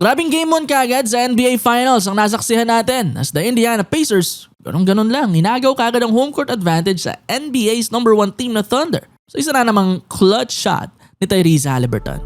Grabing game 1 kaagad sa NBA Finals ang nasaksihan natin as the Indiana Pacers, ganun-ganun lang, inagaw kaagad ang home court advantage sa NBA's number 1 team na Thunder. So isa na namang clutch shot ni Tyrese Haliburton.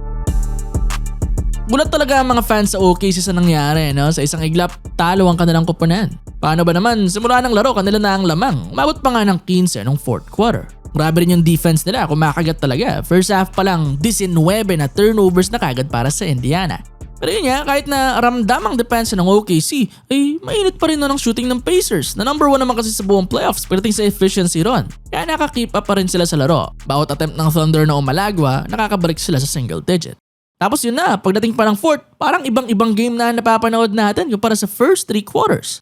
Gulat talaga ang mga fans sa OKC sa nangyari, no? Sa isang iglap, talo ang kanilang koponan. Paano ba naman, simula ng laro kanila na ang lamang, umabot pa nga ng 15 nung fourth quarter. Grabe rin yung defense nila, kumakagat talaga. First half pa lang, 19 na turnovers na kagad para sa Indiana. Pero yun nga, kahit na ramdam ang depensa ng OKC, ay mainit pa rin na ng shooting ng Pacers na number 1 naman kasi sa buong playoffs pagdating sa efficiency ron. Kaya nakakip up pa rin sila sa laro. Bawat attempt ng Thunder na umalagwa, nakakabalik sila sa single digit. Tapos yun na, pagdating pa ng fourth, parang ibang-ibang game na napapanood natin kumpara sa first 3 quarters.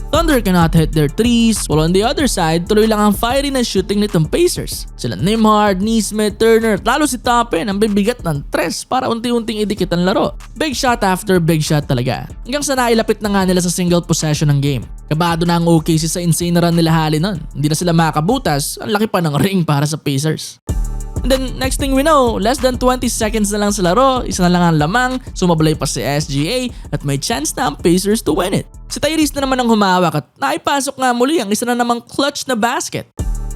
Thunder cannot hit their threes, while on the other side, tuloy lang ang fiery na shooting nitong Pacers. Sila Nembhard, Nesmith, Turner, lalo si Toppin ang bibigat ng tres para unti-unting idikit ang laro. Big shot after big shot talaga. Hanggang sa nailapit na nga nila sa single possession ng game. Kabado na ang OKC sa insane na run nila Hali nun. Hindi na sila makabutas, ang laki pa ng ring para sa Pacers. And then next thing we know, less than 20 seconds na lang sa laro, isa na lang ang lamang, sumablay pa si SGA at may chance na ang Pacers to win it. Si Tyrese na naman ang humawak at naipasok nga muli ang isa na namang clutch na basket.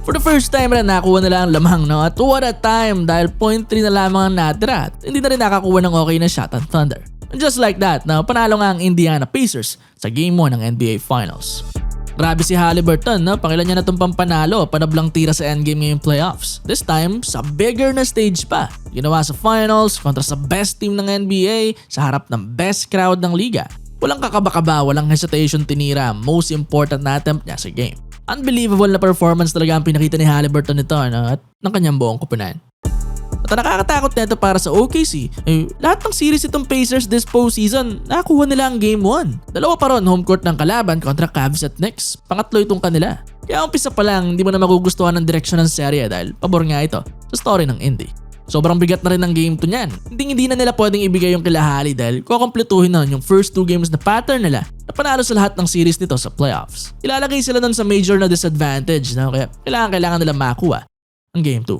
For the first time na nakuha nila ang lamang, no? At what a time dahil 0.3 na lamang ang natira at hindi na rin nakakuha ng okay na shot ang Thunder. And just like that, no? Panalo nga ang Indiana Pacers sa Game 1 ng NBA Finals. Grabe si Haliburton, no? Pangilan niya na itong pampanalo, panablang tira sa endgame ngayong playoffs. This time, sa bigger na stage pa. Ginawa sa finals, kontra sa best team ng NBA, sa harap ng best crowd ng liga. Walang kakaba-kaba, walang hesitation tinira, most important na attempt niya sa game. Unbelievable na performance talaga ang pinakita ni Haliburton nito, no? At ng kanyang buong koponan. At nakakatakot nito para sa OKC, lahat ng series itong Pacers this postseason, nakuha nila ang Game 1. Dalawa pa ron home court ng kalaban kontra Cavs at Knicks. Pangatlo itong kanila. Kaya umpisa pa lang, hindi mo na magugustuhan ng direksyon ng serye dahil pabor nga ito sa story ng Indy. Sobrang bigat na rin ng Game 2 niyan. Hindi na nila pwedeng ibigay yung kilahali dahil kukumpletuhin na yung first 2 games na pattern nila na panalo sa lahat ng series nito sa playoffs. Ilalagay sila nun sa major na disadvantage, no? Kaya kailangan nila makuha ang Game 2.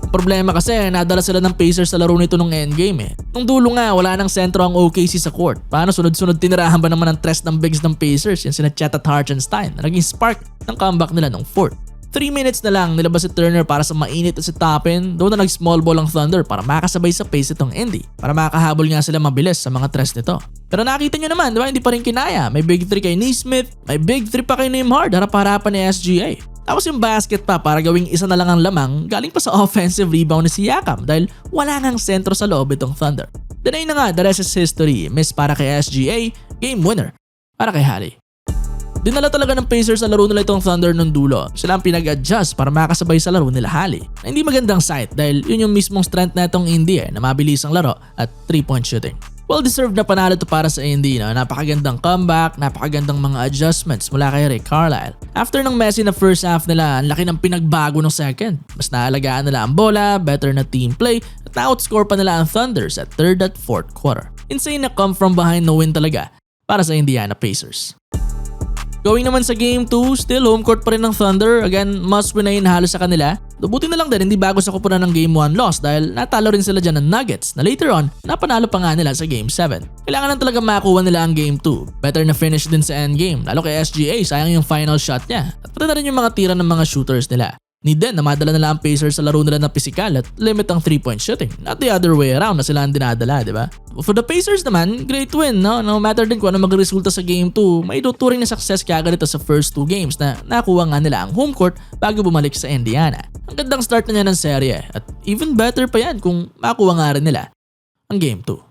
Problema kasi nadala sila ng Pacers sa laro nito nung endgame. Nung dulo nga wala nang sentro ang OKC sa court. Paano sunod-sunod tinirahan ba naman ang tres ng bigs ng Pacers? Yan sina Chet at Hartenstein na naging spark ng comeback nila nung fourth. 3 minutes na lang nilabas si Turner para sa mainit at si Toppin. Doon na nag-small ball ang Thunder para makasabay sa pace itong Indy. Para makahabol nga sila mabilis sa mga tres nito. Pero nakita nyo naman, di ba, hindi pa rin kinaya. May big 3 kay Nesmith, may big 3 pa kay Nembhard, harap-harapan ni SGA. Tapos yung basket pa para gawing isa na lang ang lamang galing pa sa offensive rebound ni Siakam dahil wala nang sentro sa loob itong Thunder. Then na nga, the rest is history. Miss para kay SGA, game winner para kay Hali. Dinala talaga ng Pacers sa laro nila itong Thunder nung dulo. Sila ang pinag-adjust para makasabay sa laro nila Hali. Na hindi magandang sight dahil yun yung mismong strength na itong Indy na mabilis ang laro at 3-point shooting. Well-deserved na panalo to para sa Indy, no? Napakagandang comeback, napakagandang mga adjustments mula kay Rick Carlisle. After ng messy na first half nila, ang laki ng pinagbago ng second. Mas naalagaan nila ang bola, better na team play, at na-outscore pa nila ang Thunder sa third at fourth quarter. Insane na come from behind na win talaga para sa Indiana Pacers. Going naman sa Game 2, still home court pa rin ng Thunder. Again, must win na yun halos sa kanila. Buti na lang din hindi bago sa kupunan ng Game 1 loss dahil natalo rin sila dyan ng Nuggets na later on, napanalo pa nga nila sa Game 7. Kailangan lang talaga makuha nila ang Game 2. Better na finish din sa endgame, lalo kay SGA, sayang yung final shot niya. At pati na rin yung mga tira ng mga shooters nila. Need din na madala nila ang Pacers sa laro nila na pisikal at limit ang 3-point shooting. Not the other way around na sila ang dinadala, di ba? For the Pacers naman, great win, no? No matter din kung ano magresulta sa Game 2, may tuturing na success kaya ganito sa first 2 games na nakuha nga nila ang home court bago bumalik sa Indiana. Ang gandang start na niya ng serye at even better pa yan kung makuha nga rin nila ang Game 2.